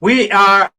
We are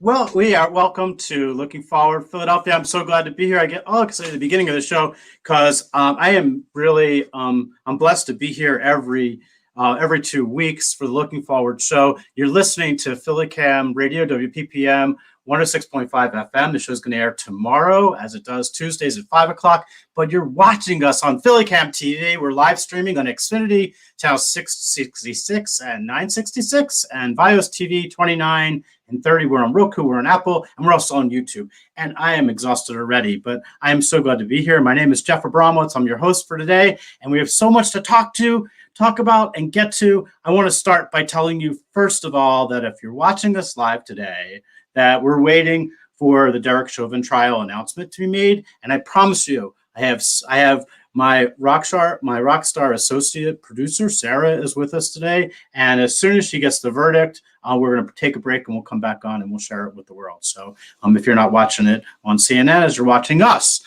welcome to Looking Forward Philadelphia. I'm so glad to be here. I get all excited at the beginning of the show because I am really I'm blessed to be here every 2 weeks for the Looking Forward show. You're listening to PhillyCam Radio, WPPM 106.5 FM. The show is going to air tomorrow, as it does Tuesdays at 5 o'clock. But you're watching us on PhillyCam TV. We're live streaming on Xfinity channel 666 and 966, and Vios TV 29 and 30. We're on Roku, we're on Apple, and we're also on YouTube. And I am exhausted already, but I am so glad to be here. My name is Jeffrey Abramowitz. I'm your host for today, and we have so much to talk about and get to. I want to start by telling you, first of all, that if you're watching this live today, that we're waiting for the Derek Chauvin trial announcement to be made. And I promise you, I have my rock star associate producer, Sarah, is with us today. And as soon as she gets the verdict, we're going to take a break and we'll come back on and we'll share it with the world. So if you're not watching it on CNN, as you're watching us,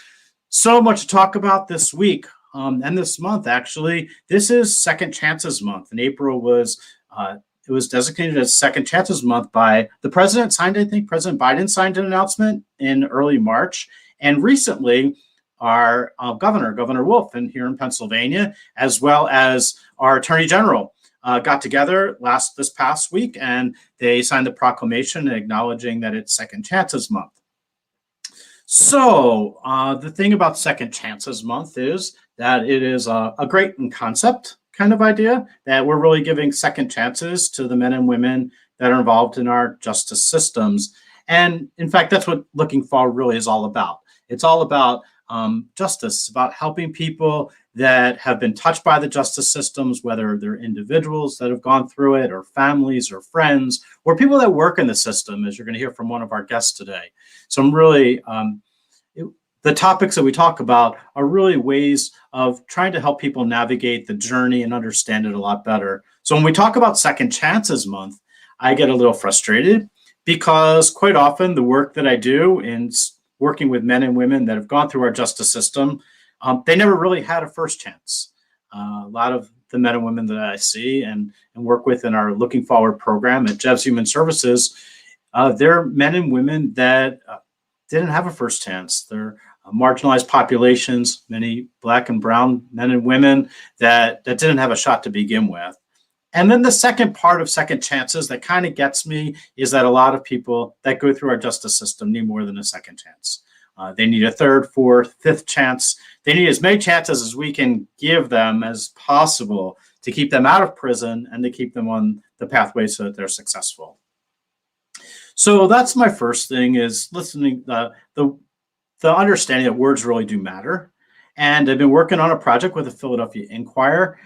so much to talk about this week. And this month, actually, this is Second Chances Month. And April was it was designated as Second Chances Month by the president. I think President Biden signed an announcement in early March. And recently, our Governor Wolf here in Pennsylvania, as well as our Attorney General, got together this past week, and they signed the proclamation acknowledging that it's Second Chances Month. So the thing about Second Chances Month is that it is a great in concept kind of idea, that we're really giving second chances to the men and women that are involved in our justice systems. And in fact, that's what Looking Forward really is all about. It's all about justice, about helping people that have been touched by the justice systems, whether they're individuals that have gone through it, or families, or friends, or people that work in the system, as you're going to hear from one of our guests today. So I'm really the topics that we talk about are really ways of trying to help people navigate the journey and understand it a lot better. So when we talk about Second Chances Month, I get a little frustrated because quite often the work that I do in working with men and women that have gone through our justice system, they never really had a first chance. A lot of the men and women that I see and work with in our Looking Forward program at Jeff's Human Services, they're men and women that didn't have a first chance. They're marginalized populations, many Black and brown men and women that didn't have a shot to begin with. And then the second part of second chances that kind of gets me is that a lot of people that go through our justice system need more than a second chance. They need a third, fourth, fifth chance. They need as many chances as we can give them as possible to keep them out of prison and to keep them on the pathway so that they're successful. So that's my first thing, is listening, the understanding that words really do matter. And I've been working on a project with the Philadelphia Inquirer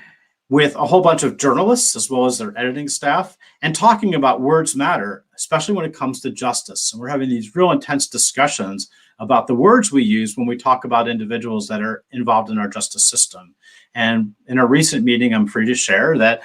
with a whole bunch of journalists, as well as their editing staff, and talking about words matter, especially when it comes to justice. And we're having these real intense discussions about the words we use when we talk about individuals that are involved in our justice system. And in a recent meeting, I'm free to share that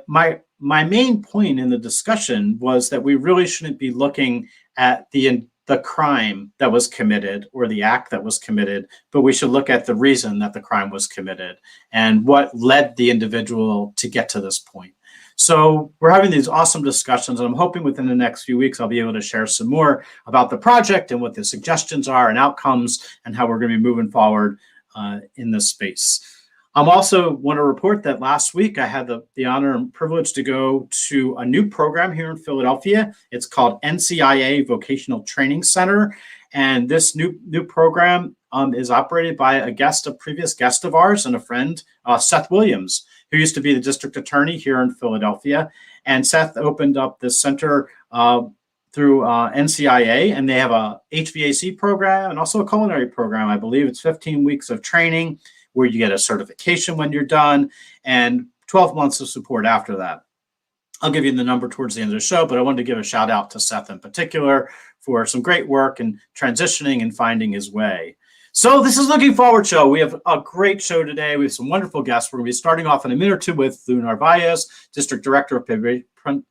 my main point in the discussion was that we really shouldn't be looking at the crime that was committed or the act that was committed, but we should look at the reason that the crime was committed and what led the individual to get to this point. So we're having these awesome discussions, and I'm hoping within the next few weeks I'll be able to share some more about the project and what the suggestions are and outcomes and how we're going to be moving forward in this space. I also want to report that last week I had the honor and privilege to go to a new program here in Philadelphia. It's called NCIA Vocational Training Center. And this new program is operated by a previous guest of ours and a friend, Seth Williams, who used to be the district attorney here in Philadelphia. And Seth opened up this center through NCIA, and they have a HVAC program and also a culinary program. I believe it's 15 weeks of training, where you get a certification when you're done, and 12 months of support after that. I'll give you the number towards the end of the show, but I wanted to give a shout out to Seth in particular for some great work and transitioning and finding his way. So this is Looking Forward show. We have a great show today. We have some wonderful guests. We're going to be starting off in a minute or two with Louis Navarez, District Director of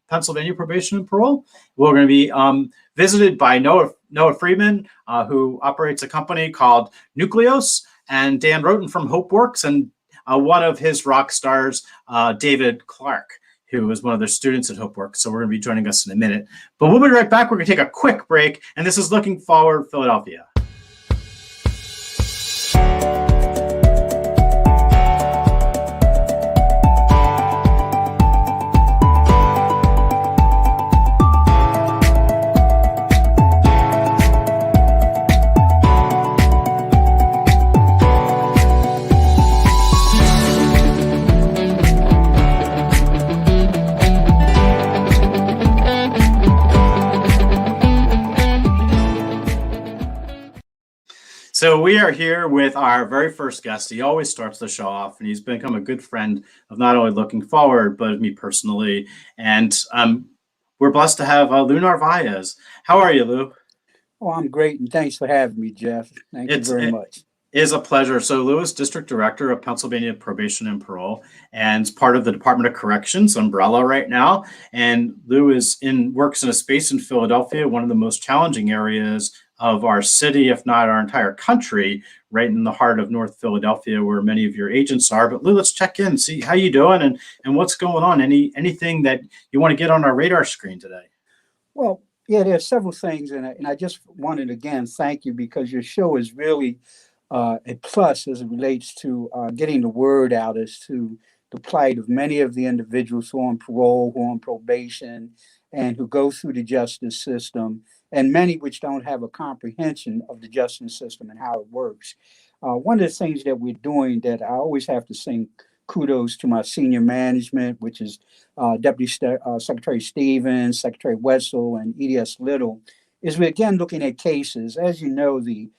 Pennsylvania Probation and Parole. We're going to be visited by Noah Freedman, who operates a company called Nucleos, and Dan Rhoton from Hopeworks, and one of his rock stars, David Clark. who is one of their students at Hopeworks. So we're going to be joining us in a minute. But we'll be right back. We're going to take a quick break. And this is Looking Forward Philadelphia. So we are here with our very first guest. He always starts the show off, and he's become a good friend of not only Looking Forward, but of me personally. And we're blessed to have Louis Navarez. How are you, Lou? Oh, I'm great, and thanks for having me, Jeff. Thank you very much. It is a pleasure. So Lou is District Director of Pennsylvania Probation and Parole, and part of the Department of Corrections umbrella right now. And Lou works in a space in Philadelphia, one of the most challenging areas of our city, if not our entire country, right in the heart of North Philadelphia, where many of your agents are. But Lou, let's check in, see how you doing and what's going on. Anything that you want to get on our radar screen today? Well, yeah, there are several things, and I just wanted to again thank you, because your show is really a plus as it relates to getting the word out as to the plight of many of the individuals who are on parole, who are on probation, and who go through the justice system, and many which don't have a comprehension of the justice system and how it works. One of the things that we're doing that I always have to sing kudos to my senior management, which is Deputy Secretary Stevens, Secretary Wetzel, and EDS Little, is we're again looking at cases. As you know, the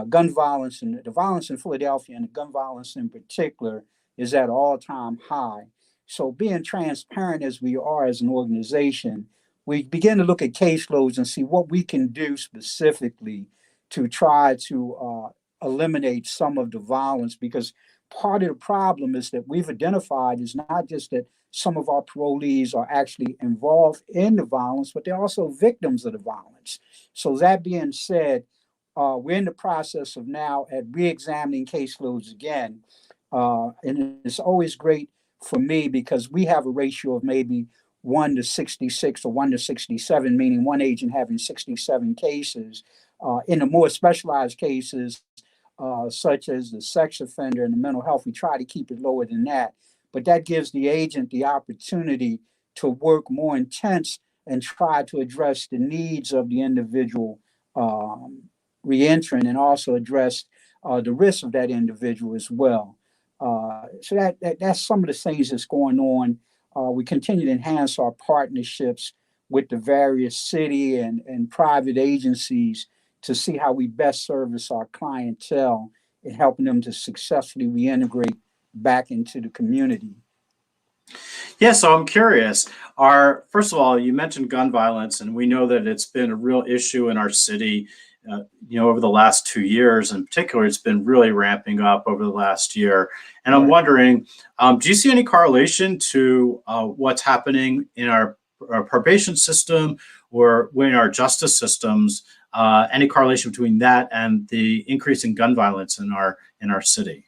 gun violence and the violence in Philadelphia, and the gun violence in particular, is at all-time high. So being transparent as we are as an organization, we begin to look at caseloads and see what we can do specifically to try to eliminate some of the violence, because part of the problem is that we've identified is not just that some of our parolees are actually involved in the violence, but they're also victims of the violence. So that being said, we're in the process of now at re-examining caseloads again. And it's always great for me because we have a ratio of maybe 1 to 66 or 1 to 67, meaning one agent having 67 cases. In the more specialized cases, such as the sex offender and the mental health, we try to keep it lower than that. But that gives the agent the opportunity to work more intense and try to address the needs of the individual reentrant, and also address the risk of that individual as well. So that's some of the things that's going on. We continue to enhance our partnerships with the various city and private agencies to see how we best service our clientele in helping them to successfully reintegrate back into the community. Yeah, so I'm curious. First of all, you mentioned gun violence, and we know that it's been a real issue in our city. Over the last 2 years in particular, it's been really ramping up over the last year. And I'm wondering, do you see any correlation to what's happening in our probation system or in our justice systems? Any correlation between that and the increase in gun violence in our city?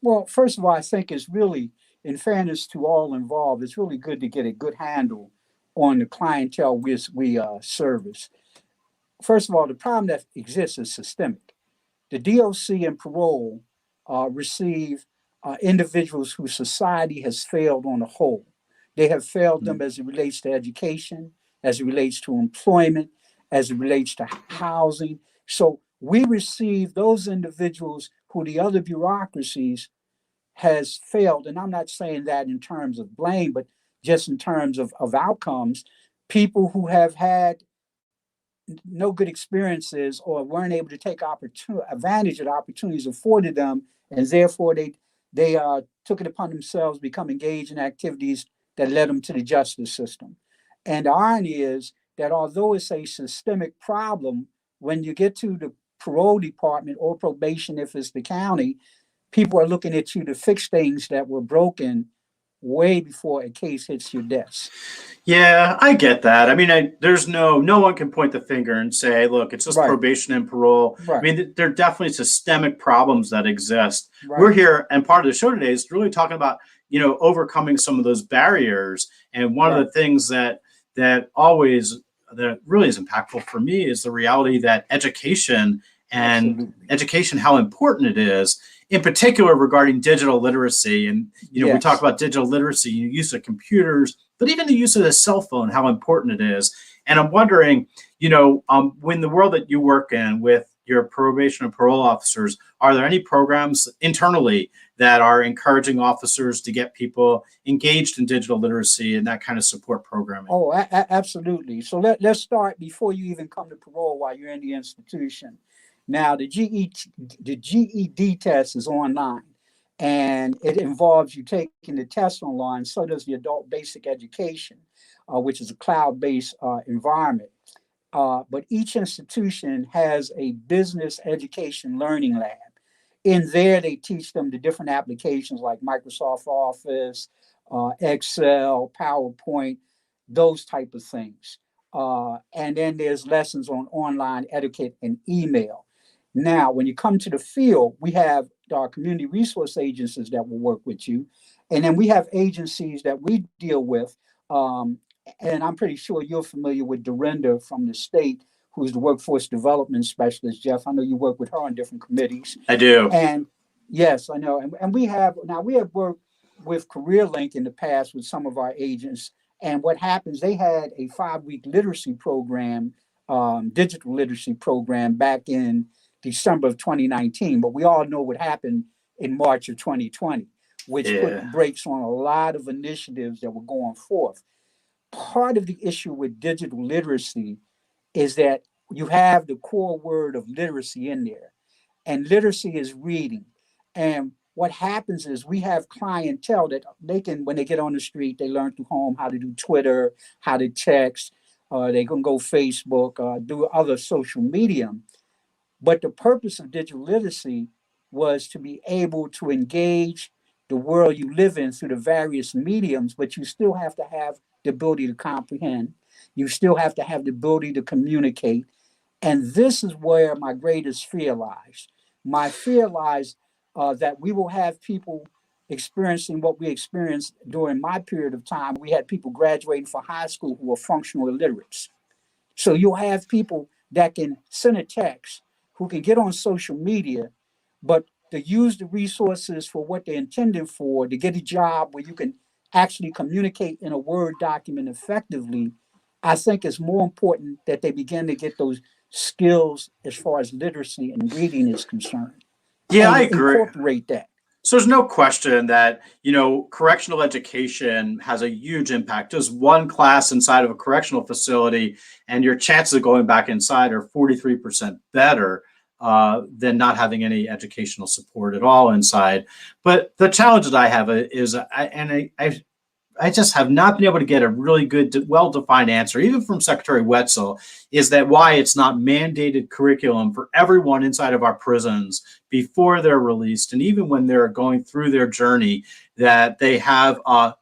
Well, first of all, I think it's really, in fairness to all involved, it's really good to get a good handle on the clientele we service. First of all, the problem that exists is systemic. The DOC and parole receive individuals whose society has failed on the whole. They have failed them as it relates to education, as it relates to employment, as it relates to housing. So we receive those individuals who the other bureaucracies has failed. And I'm not saying that in terms of blame, but just in terms of outcomes. People who have had no good experiences or weren't able to take advantage of the opportunities afforded them, and therefore they took it upon themselves to become engaged in activities that led them to the justice system. And the irony is that although it's a systemic problem, when you get to the parole department or probation, if it's the county, people are looking at you to fix things that were broken way before a case hits your desk. Yeah, I get that. I mean, there's no one can point the finger and say, look, it's just probation and parole. I mean, there are definitely systemic problems that exist. We're here, and part of the show today is really talking about overcoming some of those barriers. And one Right. of the things that really is impactful for me is the reality that education, Absolutely. how important it is, in particular regarding digital literacy. And, we talk Yes. about digital literacy, use of computers, but even the use of the cell phone, how important it is. And I'm wondering, when the world that you work in with your probation and parole officers, are there any programs internally that are encouraging officers to get people engaged in digital literacy and that kind of support programming? Oh, absolutely. So let's start before you even come to parole while you're in the institution. Now, the GED test is online, and it involves you taking the test online. So does the adult basic education, which is a cloud-based environment. But each institution has a business education learning lab. In there, they teach them the different applications like Microsoft Office, Excel, PowerPoint, those type of things. And then there's lessons on online etiquette and email. Now, when you come to the field, we have our community resource agencies that will work with you. And then we have agencies that we deal with. And I'm pretty sure you're familiar with Dorinda from the state, who's the workforce development specialist. Jeff, I know you work with her on different committees. I do. And yes, I know. And we have worked with CareerLink in the past with some of our agents. And what happens, they had a 5-week literacy program, digital literacy program back in December of 2019. But we all know what happened in March of 2020, which put the brakes on a lot of initiatives that were going forth. Part of the issue with digital literacy is that you have the core word of literacy in there, and literacy is reading. And what happens is we have clientele that they can, when they get on the street, they learn through home how to do Twitter, how to text, they can go Facebook, do other social media. But the purpose of digital literacy was to be able to engage the world you live in through the various mediums, but you still have to have the ability to comprehend. You still have to have the ability to communicate. And this is where my greatest fear lies. My fear lies that we will have people experiencing what we experienced during my period of time. We had people graduating from high school who were functional illiterates. So you'll have people that can send a text, who can get on social media, but to use the resources for what they're intended for, to get a job where you can actually communicate in a Word document effectively. I think it's more important that they begin to get those skills as far as literacy and reading is concerned, Yeah, I and agree. incorporate that. So there's no question that, correctional education has a huge impact. Just one class inside of a correctional facility, and your chances of going back inside are 43% better than not having any educational support at all inside. But the challenge that I have is, I just have not been able to get a really good, well-defined answer, even from Secretary Wetzel, is that why it's not mandated curriculum for everyone inside of our prisons before they're released, and even when they're going through their journey, that they have a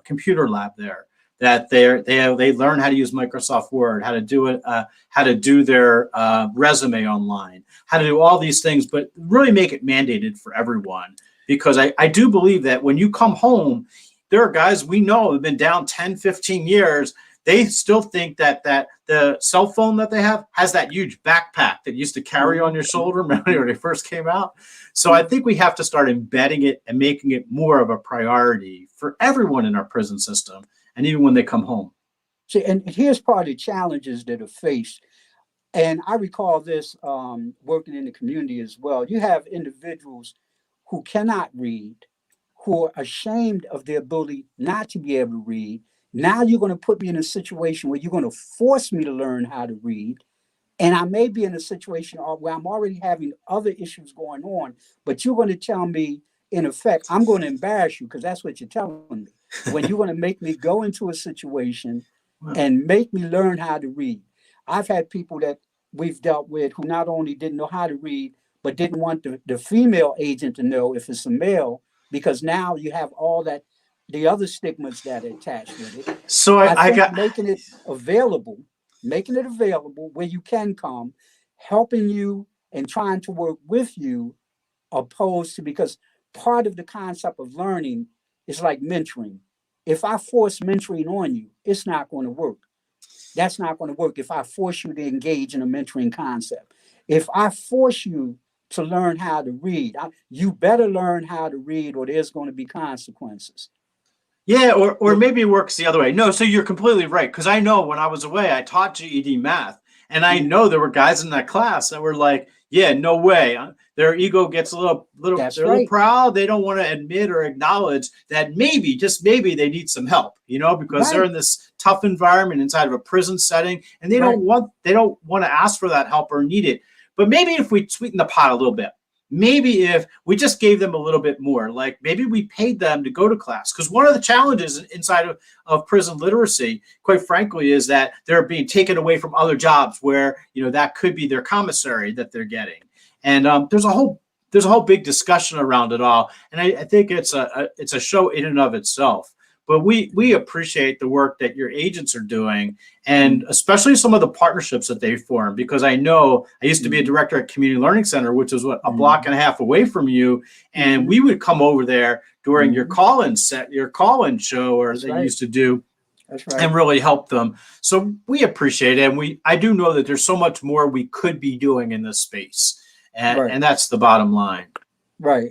computer lab there, that they learn how to use Microsoft Word, how to do it, how to do their resume online, how to do all these things, but really make it mandated for everyone. Because I do believe that when you come home, there are guys we know have been down 10, 15 years. They still think that the cell phone that they have has that huge backpack that you used to carry on your shoulder when they first came out. So I think we have to start embedding it and making it more of a priority for everyone in our prison system, and even when they come home. See, and here's part of the challenges that are faced. And I recall this working in the community as well. You have individuals who cannot read, who are ashamed of their ability not to be able to read. Now you're going to put me in a situation where you're going to force me to learn how to read. And I may be in a situation where I'm already having other issues going on, but you're going to tell me, in effect, I'm going to embarrass you, because that's what you're telling me. When you're going to make me go into a situation and make me learn how to read. I've had people that we've dealt with who not only didn't know how to read, but didn't want the female agent to know if it's a male, because now you have all that, the other stigmas that are attached with it. So I think making it available where you can come, helping you and trying to work with you, opposed to, because part of the concept of learning it's like mentoring. If I force mentoring on you, it's not going to work. That's not going to work if I force you to engage in a mentoring concept. If I force you to learn how to read, you better learn how to read or there's going to be consequences. Yeah, or maybe it works the other way. No, so you're completely right. Because I know when I was away, I taught GED math. And I know there were guys in that class that were like, yeah, no way. Their ego gets a little, That's they're a right. little proud. They don't want to admit or acknowledge that maybe, just maybe, they need some help, because they're in this tough environment inside of a prison setting, and they don't want to ask for that help or need it. But maybe if we sweeten the pot a little bit, maybe if we just gave them a little bit more, like maybe we paid them to go to class. Because one of the challenges inside of prison literacy, quite frankly, is that they're being taken away from other jobs where, that could be their commissary that they're getting. And there's a whole big discussion around it all. And I think it's a show in and of itself. But we appreciate the work that your agents are doing, and especially some of the partnerships that they form, because I know I used to be a director at Community Learning Center, which was a block and a half away from you. And we would come over there during your call-in show, or they used to do. That's right. And really help them. So we appreciate it. And I do know that there's so much more we could be doing in this space. And that's the bottom line. Right.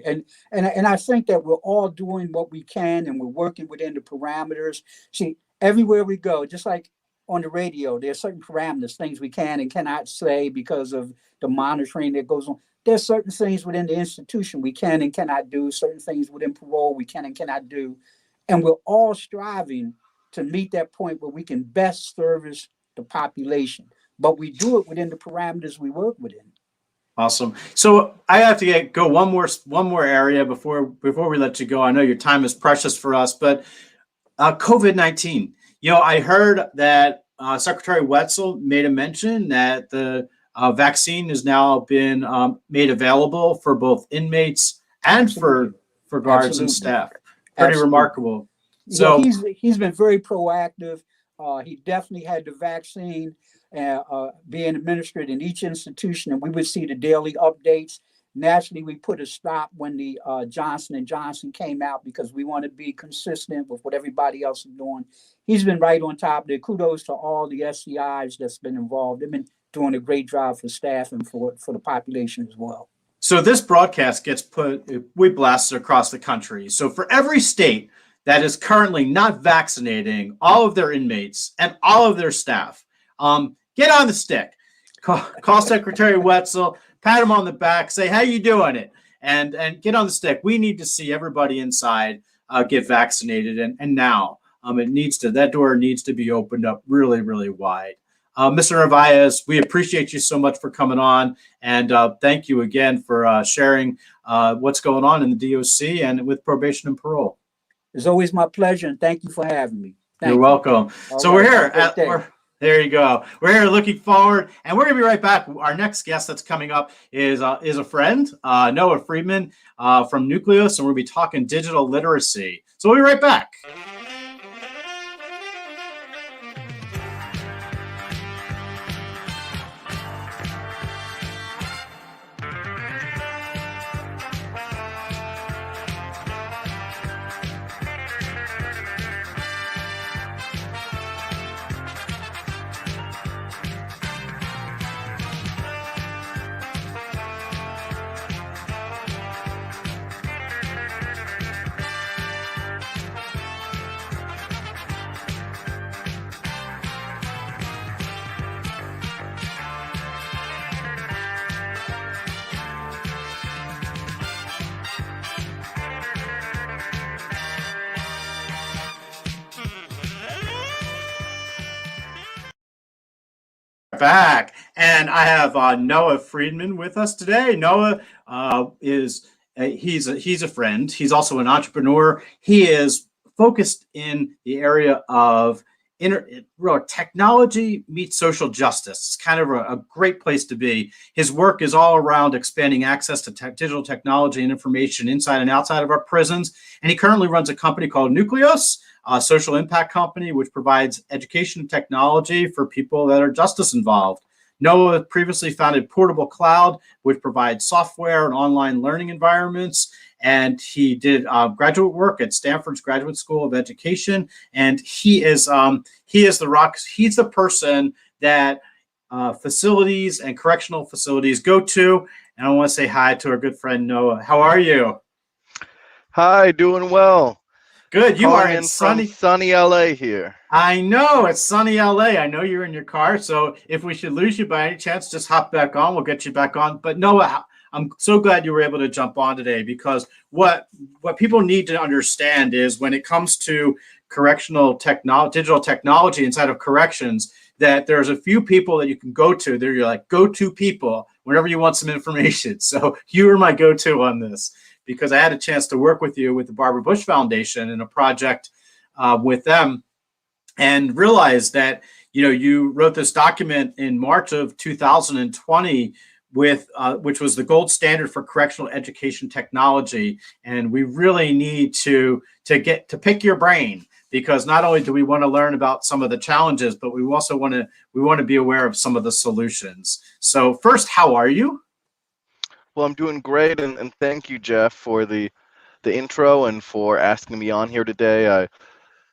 And I think that we're all doing what we can, and we're working within the parameters. See, everywhere we go, just like on the radio, there are certain parameters, things we can and cannot say because of the monitoring that goes on. There's certain things within the institution we can and cannot do, certain things within parole we can and cannot do. And we're all striving to meet that point where we can best service the population. But we do it within the parameters we work within. Awesome. So I have to go one more area before we let you go. I know your time is precious for us, but COVID-19. I heard that Secretary Wetzel made a mention that the vaccine has now been made available for both inmates and for guards and staff. Pretty remarkable. So he's been very proactive. He definitely had the vaccine being administered in each institution, and we would see the daily updates. Naturally, we put a stop when the Johnson & Johnson came out because we want to be consistent with what everybody else is doing. He's been right on top of it. Kudos to all the SCIs that's been involved. They've been doing a great job for staff and for the population as well. So this broadcast we blast it across the country. So for every state that is currently not vaccinating all of their inmates and all of their staff, get on the stick. Call Secretary Wetzel, pat him on the back, say, how you doing it? And get on the stick. We need to see everybody inside get vaccinated. And now that door needs to be opened up really, really wide. Mr. Narvaez, we appreciate you so much for coming on. And thank you again for sharing what's going on in the DOC and with probation and parole. It's always my pleasure. And thank you for having me. You're welcome. So we're here. There you go. We're here looking forward, and we're going to be right back. Our next guest that's coming up is a friend, Noah Freedman from Nucleos, and we'll be talking digital literacy. So we'll be right back. Back, and I have Noah Freedman with us today. Noah he's a friend. He's also an entrepreneur. He is focused in the area of technology meets social justice. It's kind of a great place to be. His work is all around expanding access to digital technology and information inside and outside of our prisons. And he currently runs a company called Nucleos, a social impact company, which provides education and technology for people that are justice involved. Noah previously founded Portable Cloud, which provides software and online learning environments. And he did graduate work at Stanford's Graduate School of Education. And he is the rock. He's the person that facilities and correctional facilities go to. And I want to say hi to our good friend Noah. How are you? Hi, doing well. Good. You Calling are in from sunny LA here. I know it's sunny LA. I know you're in your car. So if we should lose you by any chance, just hop back on. We'll get you back on. But Noah, I'm so glad you were able to jump on today, because what people need to understand is when it comes to digital technology inside of corrections, that there's a few people that you can go to. They're your like go-to people whenever you want some information. So you were my go-to on this, because I had a chance to work with you with the Barbara Bush Foundation in a project with them, and realized that you wrote this document in March of 2020 with which was the gold standard for correctional education technology. And we really need to pick your brain, because not only do we want to learn about some of the challenges, but we also want to be aware of some of the solutions. So first, how are you? Well, I'm doing great, and thank you, Jeff, for the intro and for asking me on here today. I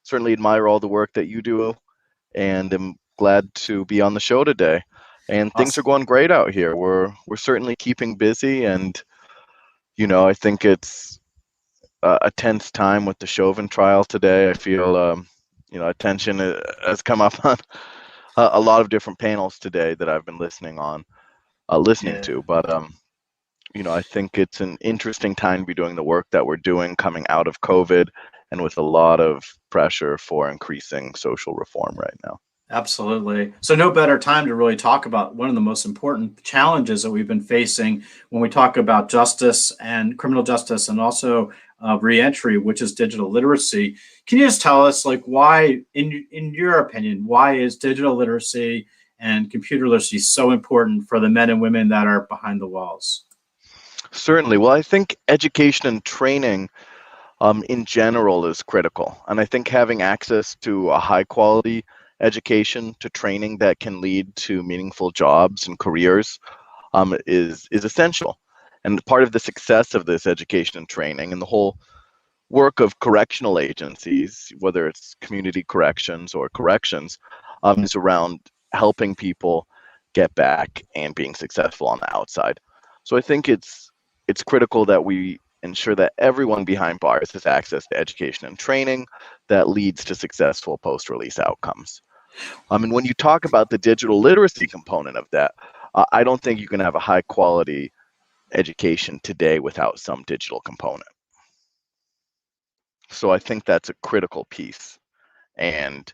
certainly admire all the work that you do, and am glad to be on the show today. And things are going great out here. We're certainly keeping busy, and I think it's a tense time with the Chauvin trial today. I feel attention has come up on a lot of different panels today that I've been listening to. But I think it's an interesting time to be doing the work that we're doing coming out of COVID, and with a lot of pressure for increasing social reform right now. Absolutely. So no better time to really talk about one of the most important challenges that we've been facing when we talk about justice and criminal justice, and also reentry, which is digital literacy. Can you just tell us, why, in your opinion, why is digital literacy and computer literacy so important for the men and women that are behind the walls? Certainly. Well, I think education and training in general is critical. And I think having access to a high quality education, to training that can lead to meaningful jobs and careers is essential. And part of the success of this education and training, and the whole work of correctional agencies, whether it's community corrections or corrections, is around helping people get back and being successful on the outside. So I think it's critical that we ensure that everyone behind bars has access to education and training that leads to successful post-release outcomes. And when you talk about the digital literacy component of that, I don't think you can have a high quality education today without some digital component. So I think that's a critical piece. And,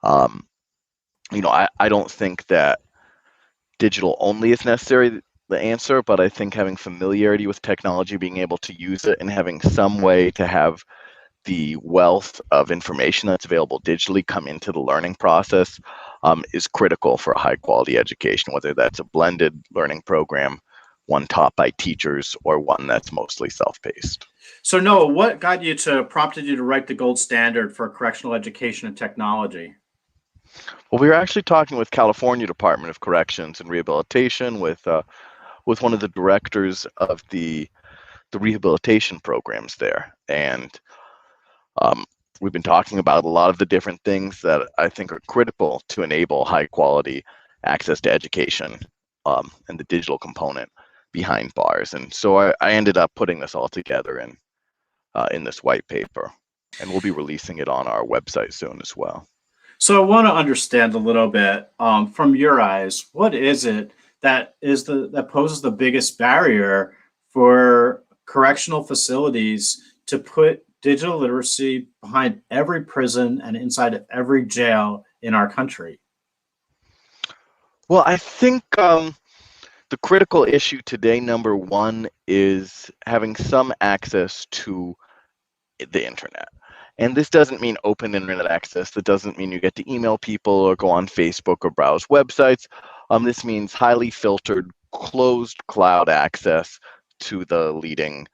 I don't think that digital only is necessary, the answer, but I think having familiarity with technology, being able to use it, and having some way to have the wealth of information that's available digitally come into the learning process is critical for a high quality education, whether that's a blended learning program, one taught by teachers, or one that's mostly self-paced. So Noah, what prompted you to write the gold standard for correctional education and technology? Well, we were actually talking with California Department of Corrections and Rehabilitation with one of the directors of the rehabilitation programs there. And we've been talking about a lot of the different things that I think are critical to enable high quality access to education and the digital component behind bars. And so I ended up putting this all together in this white paper, and we'll be releasing it on our website soon as well. So I want to understand a little bit from your eyes, what is it that poses the biggest barrier for correctional facilities to put digital literacy behind every prison and inside of every jail in our country? Well, I think the critical issue today, number one, is having some access to the internet. And this doesn't mean open internet access. That doesn't mean you get to email people or go on Facebook or browse websites. This means highly filtered, closed cloud access to the leading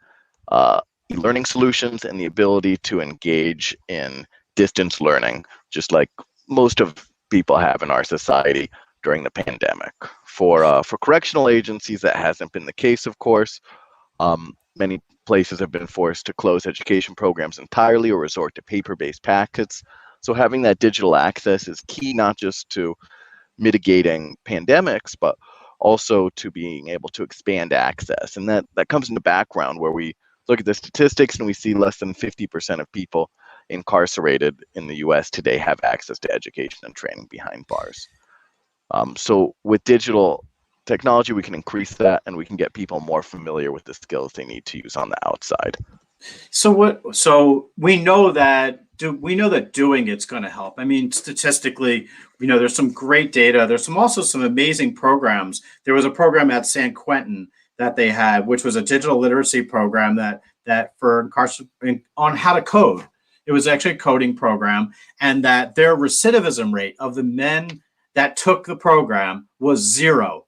e-learning solutions, and the ability to engage in distance learning, just like most of people have in our society during the pandemic. For correctional agencies, that hasn't been the case, of course. Many places have been forced to close education programs entirely or resort to paper-based packets. So having that digital access is key, not just to mitigating pandemics, but also to being able to expand access. And that comes in the background where we look at the statistics and we see less than 50% of people incarcerated in the US today have access to education and training behind bars. So with digital technology, we can increase that and we can get people more familiar with the skills they need to use on the outside. So we know that doing it's going to help. I mean, statistically, there's some great data. There's also some amazing programs. There was a program at San Quentin that they had, which was a digital literacy program that for on how to code. It was actually a coding program, and that their recidivism rate of the men that took the program was 0.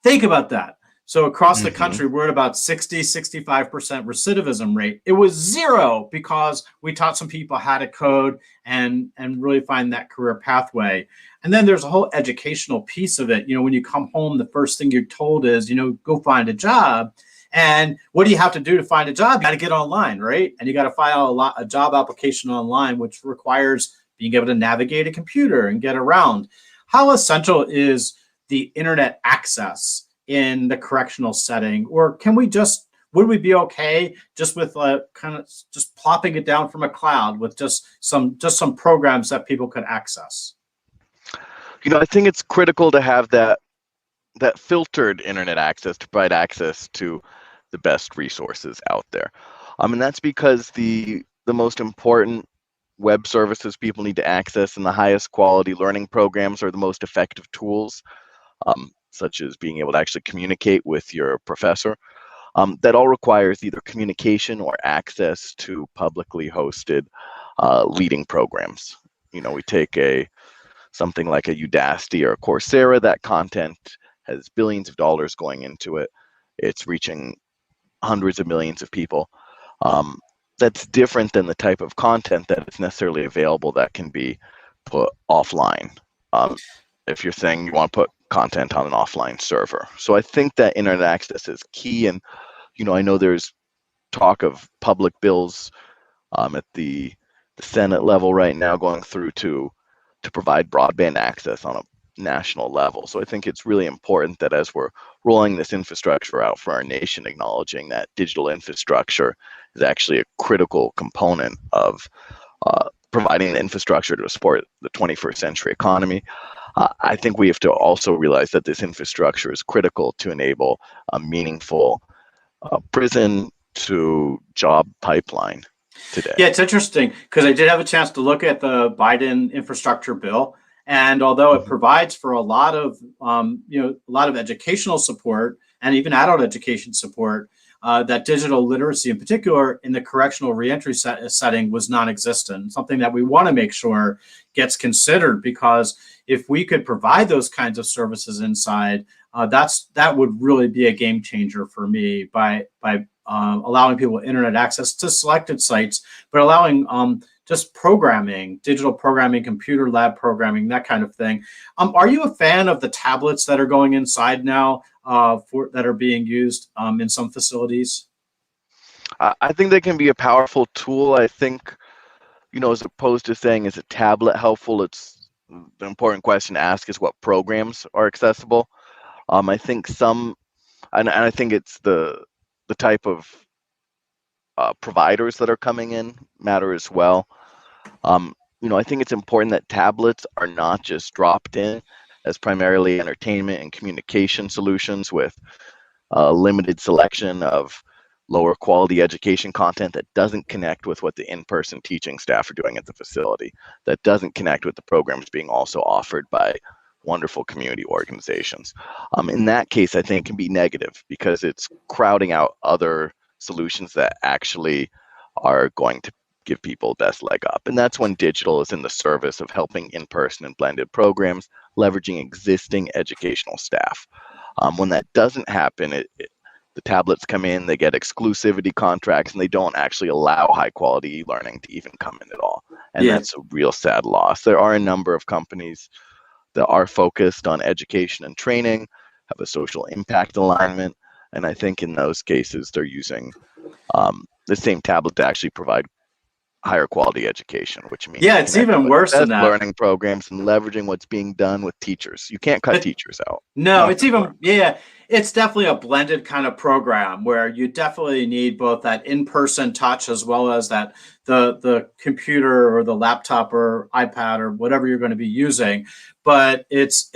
Think about that. So across the country, we're at about 65% recidivism rate. It was 0 because we taught some people how to code and really find that career pathway. And then there's a whole educational piece of it. When you come home, the first thing you're told is, go find a job. And what do you have to do to find a job? You got to get online, right? And you got to file a job application online, which requires being able to navigate a computer and get around. How essential is the internet access in the correctional setting? Or would we be okay just with just plopping it down from a cloud with just some programs that people could access? I think it's critical to have that filtered internet access to provide access to the best resources out there. And that's because the most important web services people need to access and the highest quality learning programs are the most effective tools, such as being able to actually communicate with your professor. That all requires either communication or access to publicly hosted leading programs. We take something like a Udacity or a Coursera. That content has billions of dollars going into it. It's reaching hundreds of millions of people. That's different than the type of content that is necessarily available that can be put offline. If you're saying you want to put content on an offline server. So I think that internet access is key. And, I know there's talk of public bills at the Senate level right now going through to provide broadband access on a national level. So I think it's really important that as we're rolling this infrastructure out for our nation, acknowledging that digital infrastructure is actually a critical component of providing the infrastructure to support the 21st century economy. I think we have to also realize that this infrastructure is critical to enable a meaningful prison to job pipeline today. Yeah, it's interesting because I did have a chance to look at the Biden infrastructure bill. And although it provides for a lot of educational support and even adult education support, that digital literacy in particular in the correctional reentry setting was non-existent, something that we want to make sure gets considered, because if we could provide those kinds of services inside, that would really be a game changer for me by allowing people internet access to selected sites, but allowing just programming, digital programming, computer lab programming, that kind of thing. Are you a fan of the tablets that are going inside now that are being used in some facilities? I think they can be a powerful tool. I think, as opposed to saying, is a tablet helpful? It's the important question to ask is what programs are accessible. I think and I think it's the type of providers that are coming in matter as well. I think it's important that tablets are not just dropped in as primarily entertainment and communication solutions with a limited selection of lower quality education content that doesn't connect with what the in-person teaching staff are doing at the facility, that doesn't connect with the programs being also offered by wonderful community organizations. In that case, I think it can be negative because it's crowding out other solutions that actually are going to give people the best leg up. And that's when digital is in the service of helping in-person and blended programs, leveraging existing educational staff. When that doesn't happen, the tablets come in, they get exclusivity contracts, and they don't actually allow high quality learning to even come in at all. And that's a real sad loss. There are a number of companies that are focused on education and training have a social impact alignment. And I think in those cases, they're using the same tablet to actually provide higher quality education, which means Yeah, it's connecting even with the worse than best that. learning programs and leveraging what's being done with teachers. You can't cut But teachers out. no, Not it's gonna even, work. yeah, it's definitely a blended kind of program where you definitely need both that in-person touch as well as that the computer or the laptop or iPad or whatever you're going to be using. But it's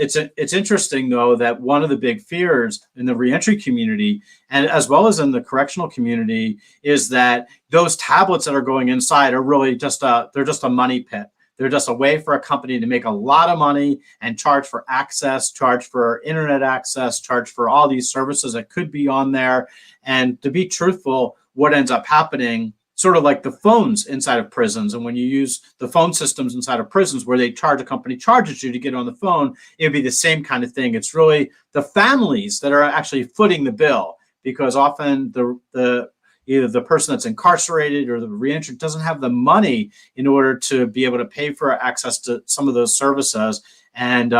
interesting though that one of the big fears in the reentry community and as well as in the correctional community is that those tablets that are going inside are really they're just a money pit. They're just a way for a company to make a lot of money and charge for access, charge for internet access, charge for all these services that could be on there. And to be truthful, what ends up happening, sort of like the phones inside of prisons, and when you use the phone systems inside of prisons where they charge, a company charges you to get on the phone, it would be the same kind of thing. It's really the families that are actually footing the bill because often the either the person that's incarcerated or the reentry doesn't have the money in order to be able to pay for access to some of those services, and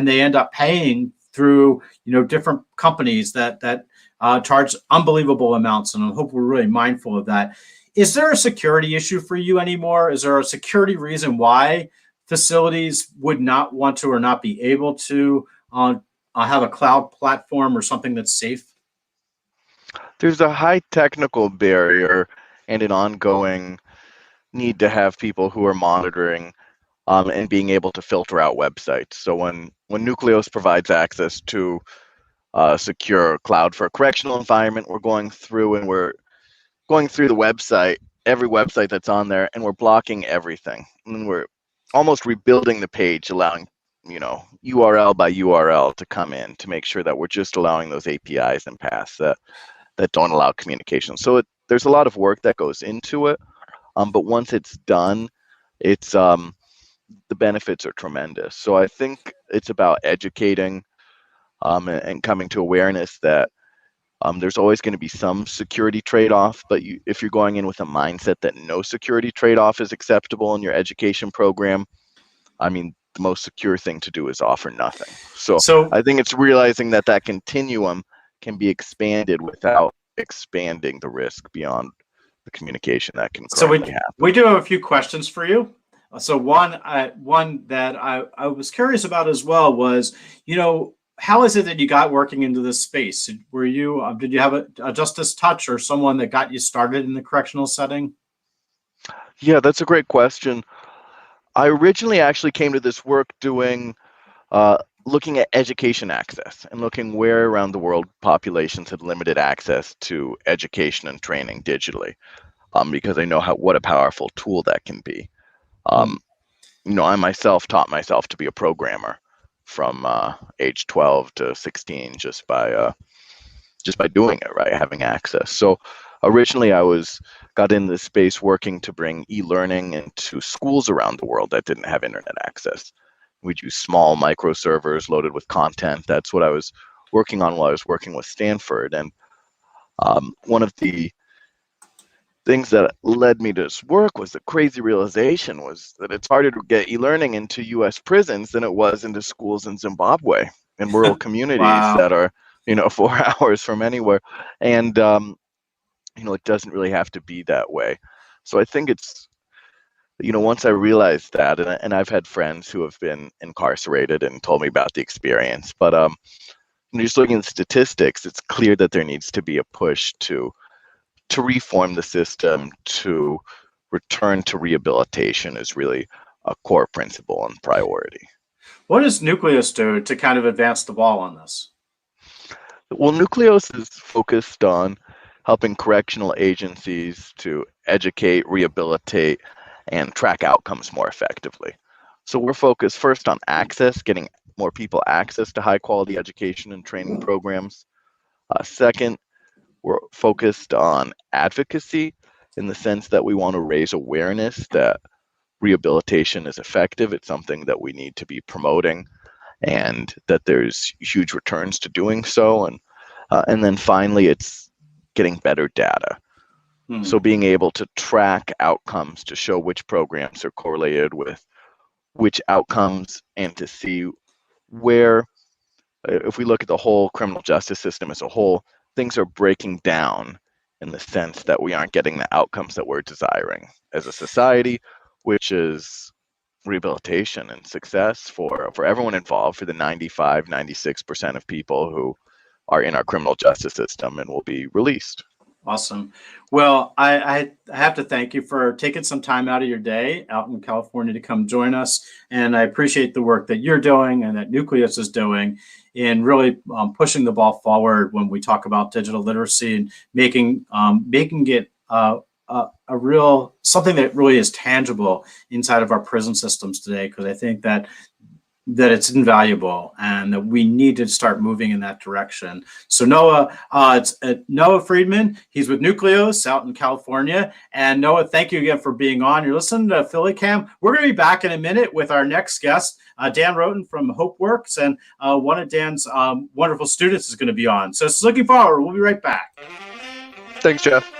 they end up paying through different companies that charge unbelievable amounts. And I hope we're really mindful of that. Is there a security issue for you anymore? Is there a security reason why facilities would not want to or not be able to have a cloud platform or something that's safe? There's a high technical barrier and an ongoing need to have people who are monitoring and being able to filter out websites. So when Nucleos provides access to a secure cloud for a correctional environment, we're going through the website, every website that's on there, and we're blocking everything. And we're almost rebuilding the page, allowing URL by URL to come in to make sure that we're just allowing those APIs and paths that don't allow communication. So there's a lot of work that goes into it, but once it's done, it's the benefits are tremendous. So I think it's about educating and coming to awareness that there's always going to be some security trade-off, but if you're going in with a mindset that no security trade-off is acceptable in your education program, I mean, the most secure thing to do is offer nothing. So I think it's realizing that continuum can be expanded without expanding the risk beyond the communication that can currently happen. We do have a few questions for you. So one that I was curious about as well was, how is it that you got working into this space? Did you have a justice touch or someone that got you started in the correctional setting? Yeah, that's a great question. I originally actually came to this work doing looking at education access and looking where around the world populations had limited access to education and training digitally, because I know what a powerful tool that can be. I myself taught myself to be a programmer from age 12 to 16 just by doing it, right, having access. So originally I got in this space working to bring e-learning into schools around the world that didn't have internet access. We'd use small microservers loaded with content. That's what I was working on while I was working with Stanford. And one of the things that led me to this work was the crazy realization was that it's harder to get e-learning into U.S. prisons than it was into schools in Zimbabwe and rural communities Wow. that are 4 hours from anywhere. And it doesn't really have to be that way. So I think it's once I realized that, and I've had friends who have been incarcerated and told me about the experience, but just looking at the statistics, it's clear that there needs to be a push to reform the system, to return to rehabilitation is really a core principle and priority. What does Nucleos do to kind of advance the ball on this? Well, Nucleos is focused on helping correctional agencies to educate, rehabilitate, and track outcomes more effectively. So we're focused first on access, getting more people access to high quality education and training programs. Second, we're focused on advocacy in the sense that we want to raise awareness that rehabilitation is effective. It's something that we need to be promoting and that there's huge returns to doing so. And then finally, it's getting better data. So being able to track outcomes to show which programs are correlated with which outcomes and to see where if we look at the whole criminal justice system as a whole, things are breaking down in the sense that we aren't getting the outcomes that we're desiring as a society, which is rehabilitation and success for everyone involved, for the 95, 96% of people who are in our criminal justice system and will be released. Awesome. Well, I have to thank you for taking some time out of your day out in California to come join us. And I appreciate the work that you're doing and that Nucleos is doing in really pushing the ball forward when we talk about digital literacy and making it a real something that really is tangible inside of our prison systems today. Because I think that it's invaluable and that we need to start moving in that direction. So Noah, it's Noah Freedman. He's with Nucleos out in California. And Noah, thank you again for being on. You're listening to Philly Cam. We're going to be back in a minute with our next guest, Dan Rhoton from Hopeworks. And one of Dan's wonderful students is going to be on. So it's looking forward. We'll be right back. Thanks, Jeff.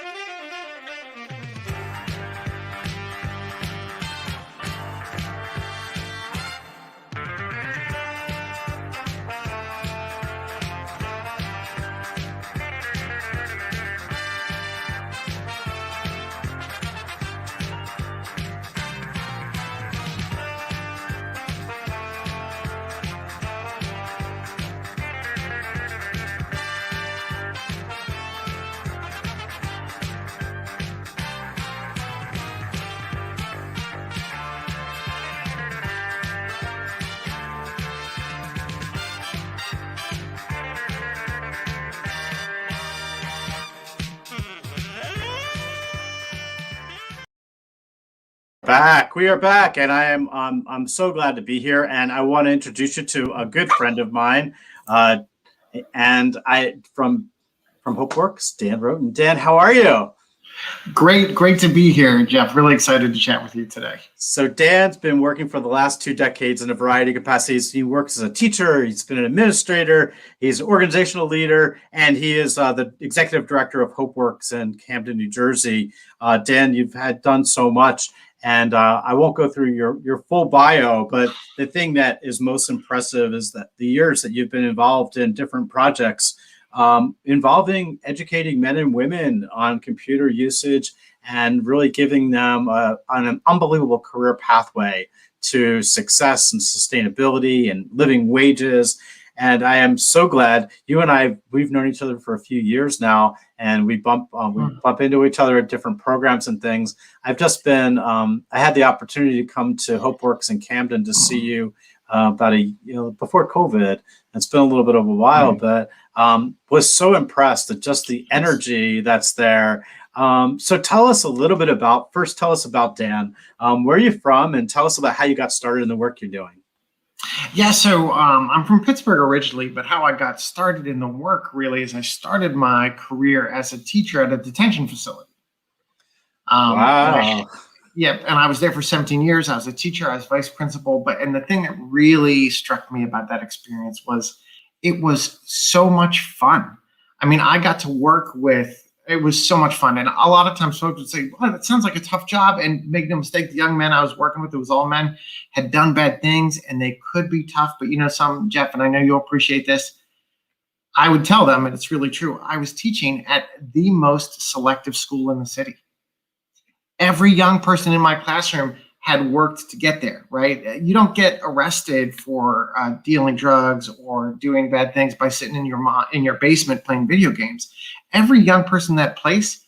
We are back, and I'm so glad to be here. And I want to introduce you to a good friend of mine, and from Hopeworks, Dan Rhoton. Dan, how are you? Great to be here, Jeff. Really excited to chat with you today. So Dan's been working for the last 2 decades in a variety of capacities. He works as a teacher, he's been an administrator, he's an organizational leader, and he is the executive director of Hopeworks in Camden, New Jersey. Dan, you've done so much, and I won't go through your full bio, but the thing that is most impressive is that the years that you've been involved in different projects involving educating men and women on computer usage and really giving them an unbelievable career pathway to success and sustainability and living wages. And I am so glad you and we've known each other for a few years now, and we bump into each other at different programs and things. I've just been, I had the opportunity to come to Hopeworks in Camden to see you before COVID. It's been a little bit of a while, but was so impressed at just the energy that's there. So tell us a little bit about Dan. Where are you from? And tell us about how you got started in the work you're doing. Yeah, so I'm from Pittsburgh originally, but how I got started in the work really is I started my career as a teacher at a detention facility. Wow. And I was there for 17 years. I was a teacher, I was vice principal, and the thing that really struck me about that experience was it was so much fun. I mean, I got to work with, it was so much fun. And a lot of times folks would say, well, that sounds like a tough job. And make no mistake, the young men I was working with, it was all men, had done bad things and they could be tough. But Jeff, and I know you'll appreciate this, I would tell them, and it's really true, I was teaching at the most selective school in the city. Every young person in my classroom had worked to get there, right? You don't get arrested for dealing drugs or doing bad things by sitting in your basement playing video games. Every young person in that place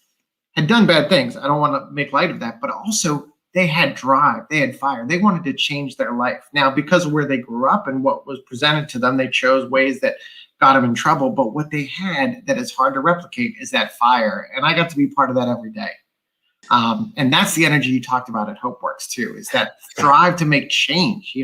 had done bad things. I don't want to make light of that, but also they had drive, they had fire, they wanted to change their life. Now, because of where they grew up and what was presented to them, they chose ways that got them in trouble. But what they had that is hard to replicate is that fire. And I got to be part of that every day. And that's the energy you talked about at Hopeworks too, is that drive to make change,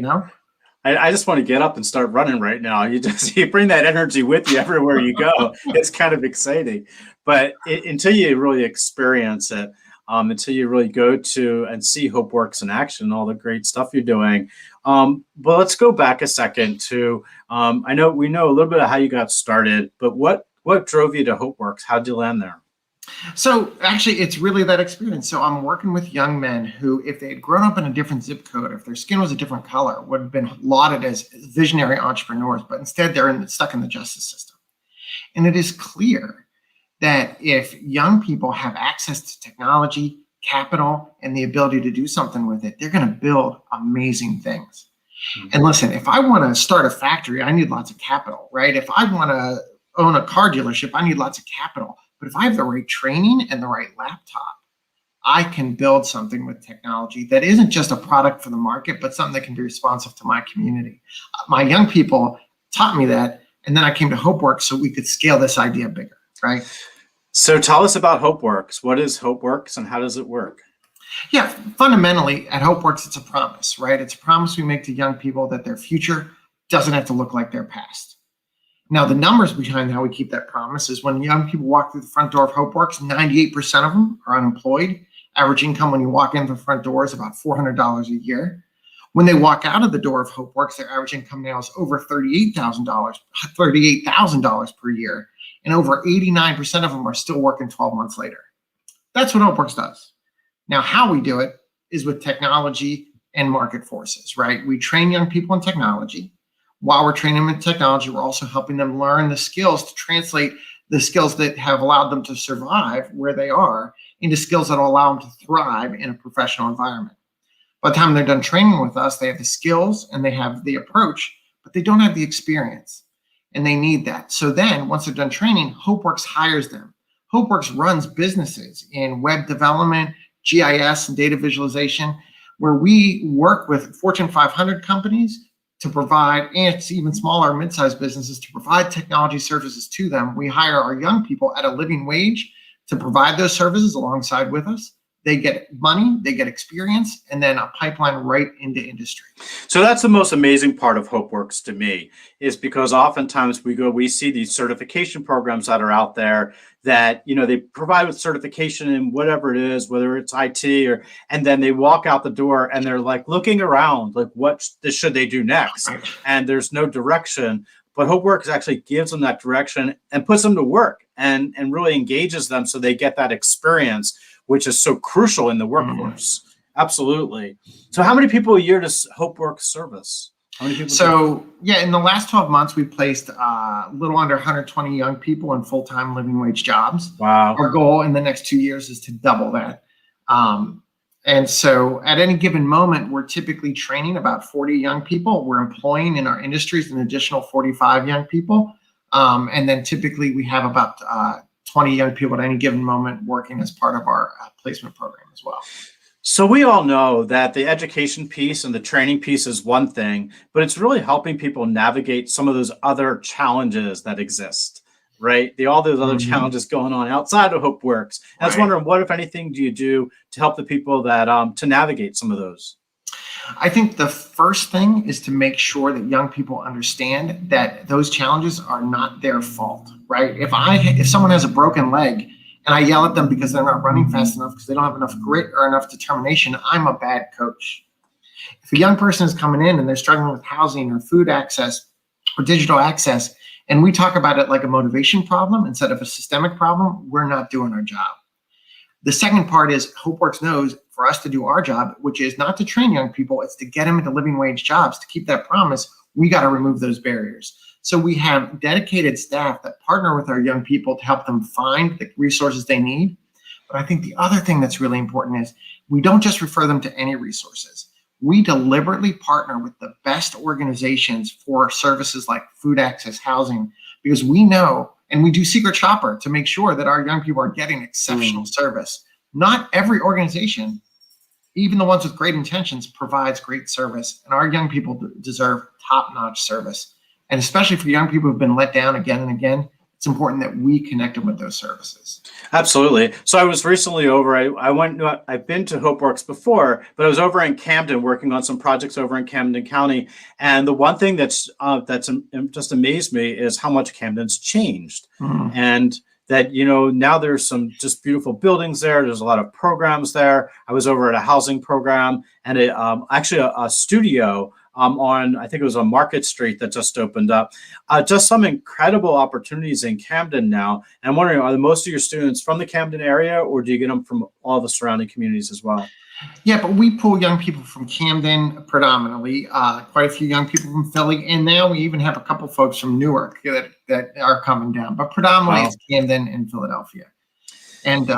I just want to get up and start running right now. You bring that energy with you everywhere you go. It's kind of exciting, but until you really experience it, until you really go to and see Hopeworks in action, all the great stuff you're doing. But let's go back a second to, we know a little bit of how you got started, but what drove you to Hopeworks? How'd you land there? So actually, it's really that experience. So I'm working with young men who, if they had grown up in a different zip code, if their skin was a different color, would have been lauded as visionary entrepreneurs, but instead they're stuck in the justice system. And it is clear that if young people have access to technology, capital, and the ability to do something with it, they're going to build amazing things. Mm-hmm. And listen, if I want to start a factory, I need lots of capital, right? If I want to own a car dealership, I need lots of capital. But if I have the right training and the right laptop, I can build something with technology that isn't just a product for the market, but something that can be responsive to my community. My young people taught me that, and then I came to Hopeworks so we could scale this idea bigger, right? So tell us about Hopeworks. What is Hopeworks and how does it work? Yeah, fundamentally at Hopeworks, it's a promise, right? It's a promise we make to young people that their future doesn't have to look like their past. Now, the numbers behind how we keep that promise is when young people walk through the front door of Hopeworks, 98% of them are unemployed. Average income when you walk in the front door is about $400 a year. When they walk out of the door of Hopeworks, their average income now is over $38,000 per year. And over 89% of them are still working 12 months later. That's what Hopeworks does. Now, how we do it is with technology and market forces, right? We train young people in technology. While we're training them in technology, we're also helping them learn the skills to translate the skills that have allowed them to survive where they are into skills that will allow them to thrive in a professional environment. By the time they're done training with us, they have the skills and they have the approach, but they don't have the experience, and they need that. So then once they're done training, Hopeworks hires them. Hopeworks runs businesses in web development, GIS, and data visualization, where we work with Fortune 500 companies to provide, and it's even smaller mid-sized businesses, to provide technology services to them. We hire our young people at a living wage to provide those services alongside with us. They get money, they get experience, and then a pipeline right into industry. So that's the most amazing part of Hopeworks to me, is because oftentimes we see these certification programs that are out there that, they provide with certification in whatever it is, whether it's IT and then they walk out the door and they're like looking around, like what should they do next? And there's no direction. But Hopeworks actually gives them that direction and puts them to work and really engages them so they get that experience, which is so crucial in the workforce. Absolutely. So how many people a year does Hopeworks service? How many people? In the last 12 months, we placed a little under 120 young people in full-time living wage jobs. Wow. Our goal in the next 2 years is to double that. And so at any given moment, we're typically training about 40 young people. We're employing in our industries an additional 45 young people. And then typically we have about 20 young people at any given moment working as part of our placement program as well. So we all know that the education piece and the training piece is one thing, but it's really helping people navigate some of those other challenges that exist, right? All those other challenges going on outside of Hopeworks. And I was wondering, what, if anything, do you do to help the people that to navigate some of those? I think the first thing is to make sure that young people understand that those challenges are not their fault, right? If someone has a broken leg and I yell at them because they're not running fast enough, because they don't have enough grit or enough determination, I'm a bad coach. If a young person is coming in and they're struggling with housing or food access or digital access, and we talk about it like a motivation problem instead of a systemic problem, we're not doing our job. The second part is Hopeworks knows for us to do our job, which is not to train young people, it's to get them into living wage jobs. To keep that promise, we got to remove those barriers. So we have dedicated staff that partner with our young people to help them find the resources they need. But I think the other thing that's really important is we don't just refer them to any resources. We deliberately partner with the best organizations for services like food access, housing, because we know, and we do secret shopper to make sure that our young people are getting exceptional service. Not every organization, even the ones with great intentions, provides great service, and our young people deserve top-notch service. And especially for young people who've been let down again and again, it's important that we connect them with those services. Absolutely. So I was recently over, I've been to Hopeworks before, but I was over in Camden working on some projects over in Camden County. And the one thing that's just amazed me is how much Camden's changed. And that, now there's some just beautiful buildings there. There's a lot of programs there. I was over at a housing program and actually a studio on, I think it was on Market Street that just opened up. Just some incredible opportunities in Camden now. And I'm wondering, are most of your students from the Camden area, or do you get them from all the surrounding communities as well? Yeah, but we pull young people from Camden predominantly, quite a few young people from Philly, and now we even have a couple folks from Newark that are coming down. But predominantly it's Camden and Philadelphia. And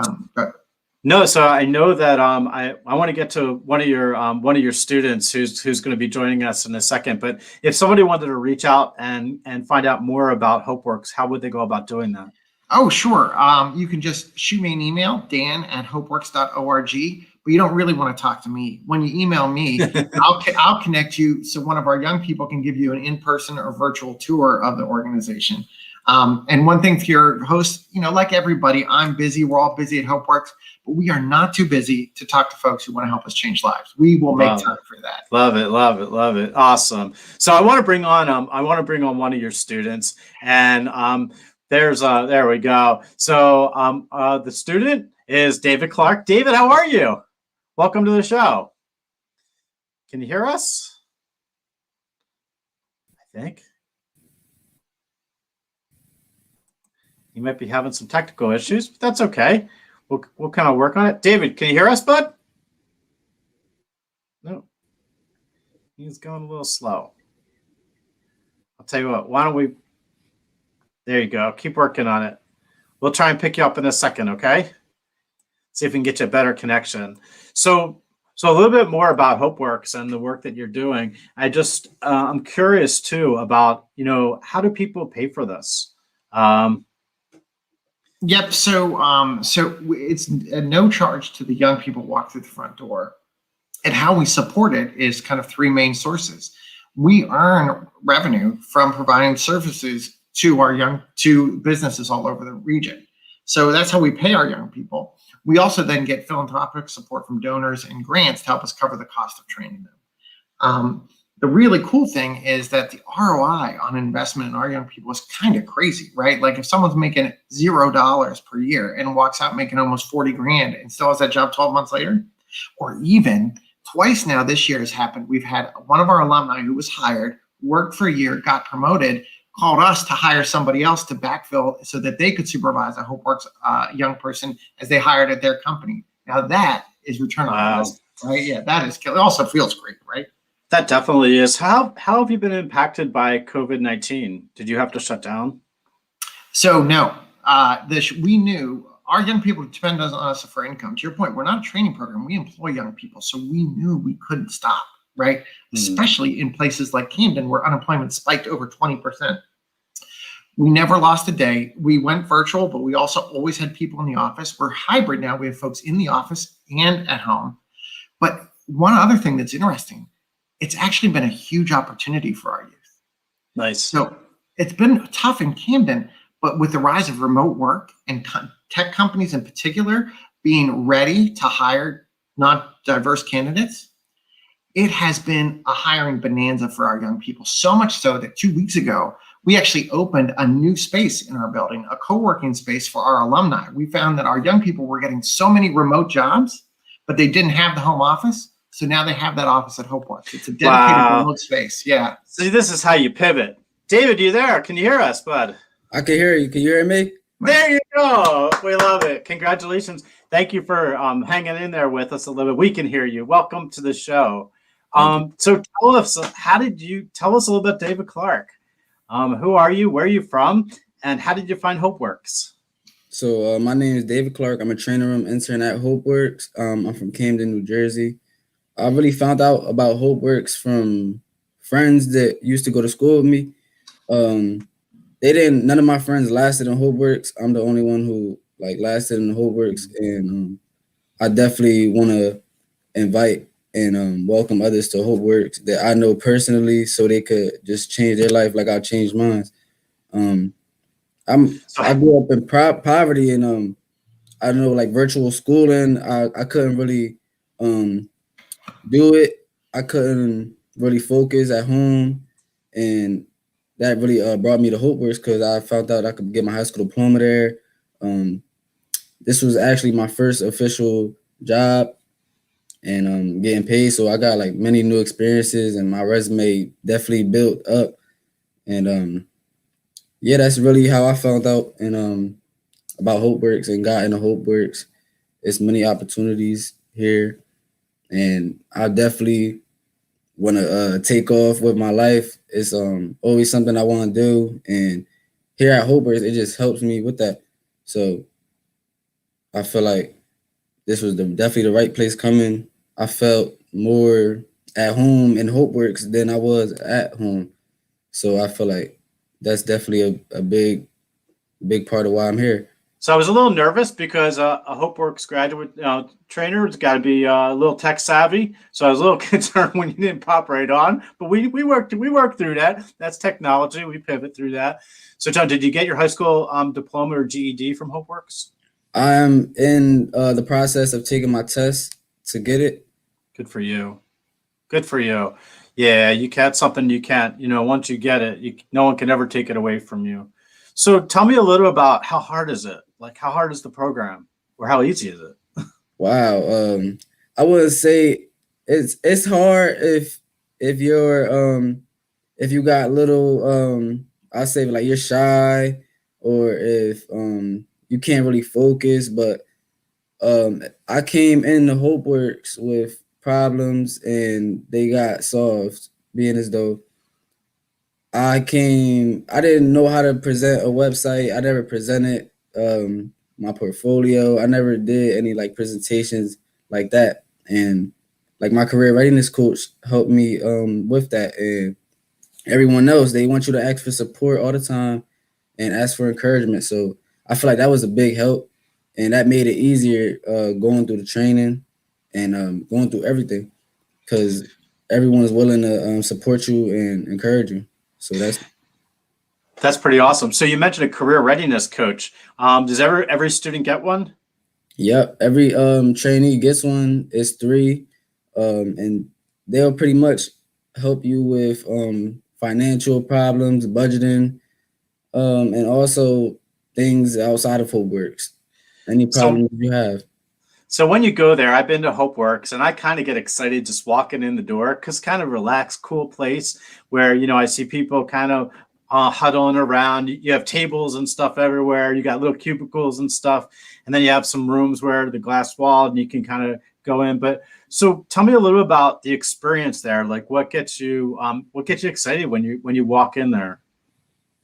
no, so I know that I want to get to one of your students who's going to be joining us in a second. But if somebody wanted to reach out and find out more about Hopeworks, how would they go about doing that? Oh, sure. You can just shoot me an email, dan@hopeworks.org. But you don't really want to talk to me. When you email me, I'll connect you so one of our young people can give you an in-person or virtual tour of the organization. And one thing for your host, like everybody, I'm busy. We're all busy at Hopeworks, but we are not too busy to talk to folks who want to help us change lives. We will make time for that. Love it, love it, love it. Awesome. So I want to bring on one of your students, and there we go. So the student is David Clark. David, how are you? Welcome to the show. Can you hear us? I think. You might be having some technical issues, but that's okay. We'll kind of work on it. David, can you hear us, bud? No. He's going a little slow. I'll tell you what, why don't we... There you go. Keep working on it. We'll try and pick you up in a second, okay? See if we can get you a better connection. So a little bit more about Hopeworks and the work that you're doing. I'm curious too about, how do people pay for this? Yep. So it's no charge to the young people walk through the front door, and how we support it is kind of three main sources. We earn revenue from providing services to businesses all over the region. So that's how we pay our young people. We also then get philanthropic support from donors and grants to help us cover the cost of training them. The really cool thing is that the ROI on investment in our young people is kind of crazy, right? Like if someone's making $0 per year and walks out making almost 40 grand and still has that job 12 months later, or even twice now this year has happened. We've had one of our alumni who was hired, worked for a year, got promoted, called us to hire somebody else to backfill so that they could supervise a Hopeworks young person as they hired at their company. Now that is return on investment, right? Yeah, that is. It also feels great, right? That definitely is. How have you been impacted by COVID-19? Did you have to shut down? So no, we knew our young people depend on us for income. To your point, we're not a training program. We employ young people, so we knew we couldn't stop, right? Especially in places like Camden where unemployment spiked over 20%. We never lost a day. We went virtual, but we also always had people in the office. We're hybrid now. We have folks in the office and at home. But one other thing that's interesting, it's actually been a huge opportunity for our youth. Nice. So it's been tough in Camden, but with the rise of remote work and tech companies in particular being ready to hire not diverse candidates, it has been a hiring bonanza for our young people. So much so that 2 weeks ago, we actually opened a new space in our building, a co-working space for our alumni. We found that our young people were getting so many remote jobs, but they didn't have the home office. So now they have that office at Hopeworks. It's a dedicated remote space. Yeah. See, this is how you pivot. David, you there? Can you hear us, bud? I can hear you. Can you hear me? There you go. We love it. Congratulations. Thank you for hanging in there with us a little bit. We can hear you. Welcome to the show. So tell us a little bit, David Clark? Who are you? Where are you from? And how did you find Hopeworks? So my name is David Clark. I'm a training room intern at Hopeworks. I'm from Camden, New Jersey. I really found out about Hopeworks from friends that used to go to school with me. None of my friends lasted in Hopeworks. I'm the only one who lasted in Hopeworks, and I definitely want to invite and welcome others to Hopeworks that I know personally, so they could just change their life like I changed mine. I grew up in poverty, and I don't know, virtual schooling. I couldn't really do it. I couldn't really focus at home, and that really brought me to Hopeworks because I found out I could get my high school diploma there. This was actually my first official job. and getting paid. So I got like many new experiences, and my resume definitely built up. And yeah, that's really how I found out and about Hopeworks and got into Hopeworks. It's many opportunities here, and I definitely want to take off with my life. It's always something I want to do, and here at Hopeworks, it just helps me with that. So I feel like this was definitely the right place coming. I felt more at home in Hopeworks than I was at home. So I feel like that's definitely a big part of why I'm here. So I was a little nervous because a Hopeworks graduate trainer has got to be a little tech savvy. So I was a little concerned when you didn't pop right on. But we worked through that. That's technology. We pivot through that. So John, did you get your high school diploma or GED from Hopeworks? I'm in the process of taking my test to get it. Good for you. Good for you. Yeah, you can't something you can't. Once you get it, no one can ever take it away from you. So tell me a little about how hard is it? Like, how hard is the program, or how easy is it? Wow. I would say it's hard if you're if you got little I say like you're shy, or if you can't really focus. But I came into Hopeworks with problems and they got solved, being as though I didn't know how to present a website. I never presented my portfolio. I never did any like presentations like that. And like my career readiness coach helped me with that. And everyone else, they want you to ask for support all the time and ask for encouragement. So I feel like that was a big help, and that made it easier going through the training and going through everything, because everyone is willing to support you and encourage you. So That's pretty awesome. So you mentioned a career readiness coach. Does every student get one? Yep, every trainee gets one. It's 3, and they'll pretty much help you with financial problems, budgeting, and also things outside of Hopeworks. Any problems you have. So when you go there, I've been to Hopeworks, and I kind of get excited just walking in the door, because kind of relaxed, cool place where, I see people kind of huddling around. You have tables and stuff everywhere. You got little cubicles and stuff. And then you have some rooms where the glass wall and you can kind of go in. But so tell me a little about the experience there. Like what gets you excited when you walk in there?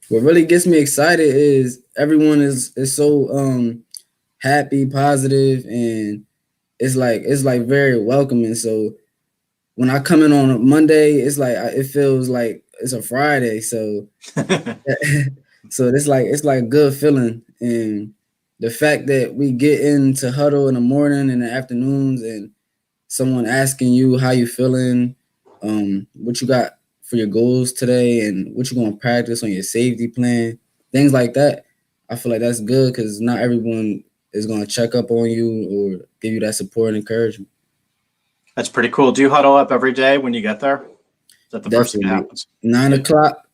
What really gets me excited is everyone is so happy, positive, and it's like very welcoming. So when I come in on a Monday, it's like it feels like it's a Friday. So so it's like a good feeling. And the fact that we get into huddle in the morning and the afternoons, and someone asking you how you feeling, what you got for your goals today, and what you're going to practice on your safety plan, things like that. I feel like that's good, because not everyone is going to check up on you or give you that support and encouragement. That's pretty cool. Do you huddle up every day when you get there? Is that the first thing that happens? 9 o'clock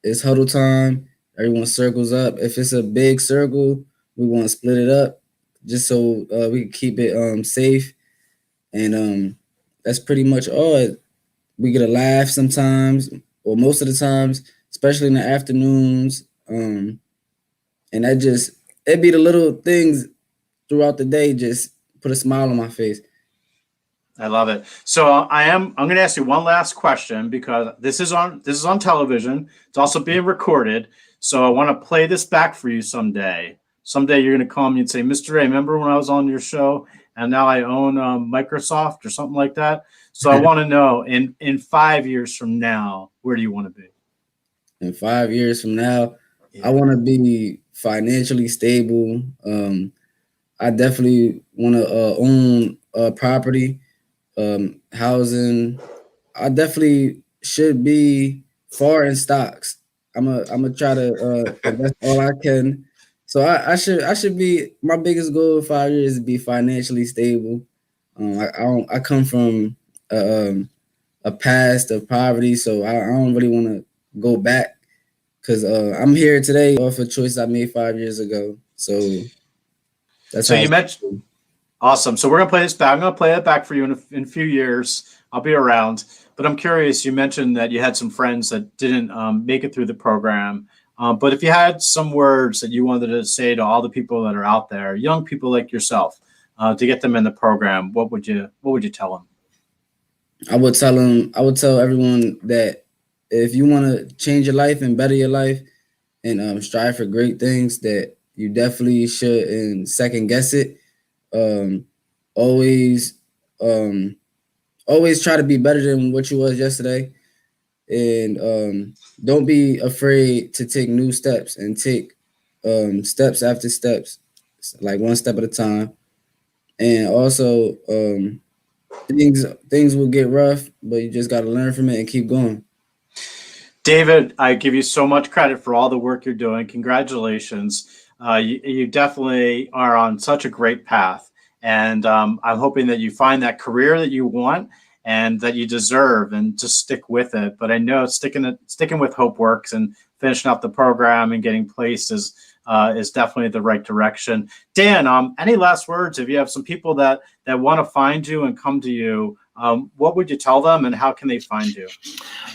is huddle time. Everyone circles up. If it's a big circle, we want to split it up just so we can keep it safe. And that's pretty much all. We get a laugh sometimes, or most of the times, especially in the afternoons. And it'd be the little things throughout the day, just put a smile on my face. I love it. So I'm going to ask you one last question, because this is on television. It's also being recorded. So I want to play this back for you someday. Someday you're going to call me and say, Mr. A, remember when I was on your show and now I own Microsoft or something like that? So I want to know in 5 years from now, where do you want to be? In 5 years from now, I want to be financially stable. I definitely want to own property, housing. I definitely should be far in stocks. I'm gonna try to invest all I can. So I should be, my biggest goal in 5 years is to be financially stable. I come from a past of poverty, so I don't really want to go back, because I'm here today off a choice I made 5 years ago. So that's So how you mentioned Awesome. So we're going to play this back. I'm going to play it back for you in a few years. I'll be around. But I'm curious, you mentioned that you had some friends that didn't make it through the program. But if you had some words that you wanted to say to all the people that are out there, young people like yourself, to get them in the program, what would you tell them? I would tell everyone that if you want to change your life and better your life and strive for great things, that you definitely shouldn't second guess it. Always try to be better than what you was yesterday, and don't be afraid to take new steps and take steps after steps, like one step at a time. And also, things will get rough, but you just got to learn from it and keep going. David, I give you so much credit for all the work you're doing. Congratulations. You definitely are on such a great path. And I'm hoping that you find that career that you want and that you deserve, and just stick with it. But I know sticking with Hopeworks and finishing up the program and getting placed is definitely the right direction. Dan, any last words? If you have some people that want to find you and come to you, what would you tell them, and how can they find you?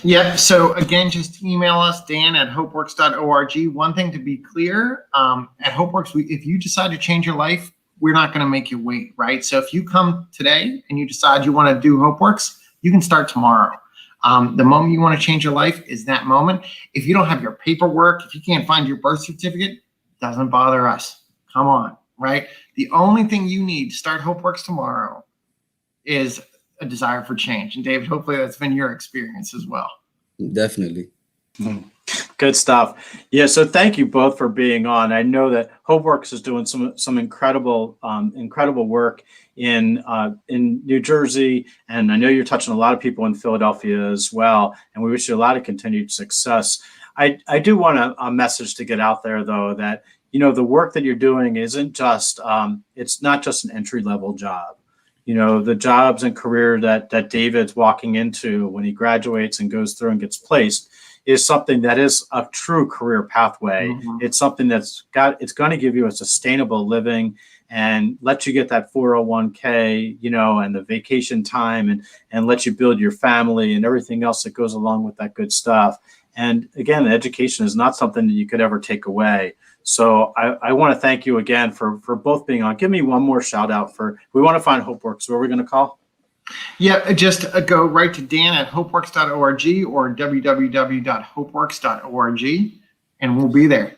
Yep. So again, just email us, dan@hopeworks.org. One thing to be clear, at Hopeworks, if you decide to change your life, we're not going to make you wait, right? So if you come today and you decide you want to do Hopeworks, you can start tomorrow. The moment you want to change your life is that moment. If you don't have your paperwork, if you can't find your birth certificate, doesn't bother us. Come on, right? The only thing you need to start Hopeworks tomorrow is a desire for change. And David, hopefully that's been your experience as well. Definitely. Good stuff. Yeah. So thank you both for being on. I know that Hopeworks is doing some incredible work in New Jersey, and I know you're touching a lot of people in Philadelphia as well. And we wish you a lot of continued success. I do want a message to get out there, though, that the work that you're doing isn't just it's not just an entry-level job. The jobs and career that David's walking into when he graduates and goes through and gets placed is something that is a true career pathway. Mm-hmm. It's something it's going to give you a sustainable living and let you get that 401k, and the vacation time and let you build your family and everything else that goes along with that good stuff. And again, education is not something that you could ever take away. So I want to thank you again for both being on. Give me one more shout out we want to find Hopeworks. Where are we going to call? Yeah, just go right to dan@hopeworks.org or www.hopeworks.org, and we'll be there.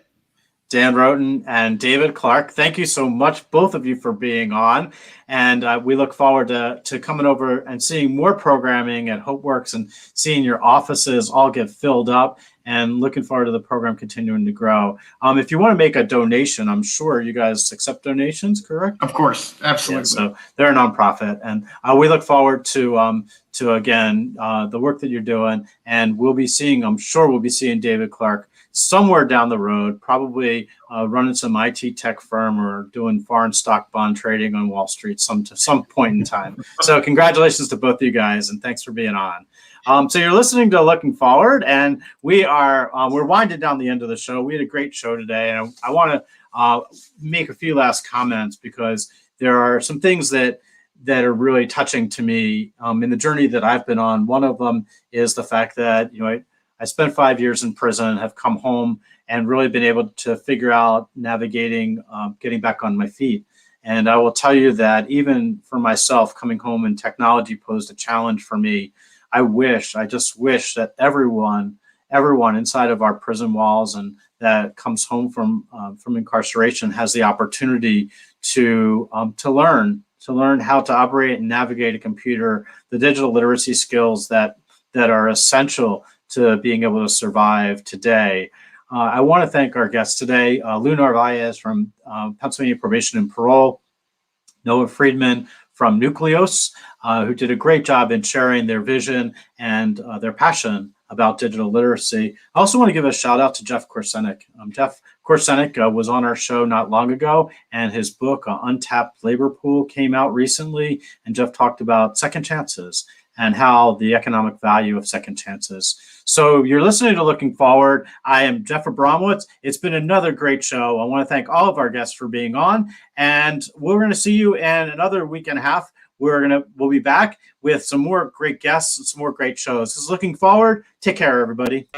Dan Rhoton and David Clark, thank you so much, both of you, for being on. And we look forward to coming over and seeing more programming at Hopeworks and seeing your offices all get filled up, and looking forward to the program continuing to grow. If you want to make a donation, I'm sure you guys accept donations, correct? Of course, absolutely. Yeah, so they're a nonprofit, and we look forward to again the work that you're doing, and I'm sure we'll be seeing David Clark somewhere down the road, probably running some IT tech firm or doing foreign stock bond trading on Wall Street some point in time. So congratulations to both of you guys, and thanks for being on. So you're listening to Looking Forward, and we're winding down the end of the show. We had a great show today, and I want to make a few last comments, because there are some things that are really touching to me in the journey that I've been on. One of them is the fact that I spent 5 years in prison, have come home, and really been able to figure out navigating, getting back on my feet. And I will tell you that even for myself, coming home and technology posed a challenge for me. I just wish that everyone inside of our prison walls and that comes home from incarceration has the opportunity to learn how to operate and navigate a computer, the digital literacy skills that are essential to being able to survive today. I want to thank our guests today, Louis Navarez from Pennsylvania Probation and Parole, Noah Freedman from Nucleos, who did a great job in sharing their vision and their passion about digital literacy. I also want to give a shout out to Jeff Korsenik. Jeff Korsenik was on our show not long ago, and his book, Untapped Labor Pool, came out recently. And Jeff talked about second chances and how the economic value of second chances. So you're listening to Looking Forward. I am Jeff Abramowitz. It's been another great show. I want to thank all of our guests for being on, and we're going to see you in another week and a half. We'll be back with some more great guests and some more great shows. This is Looking Forward. Take care, everybody.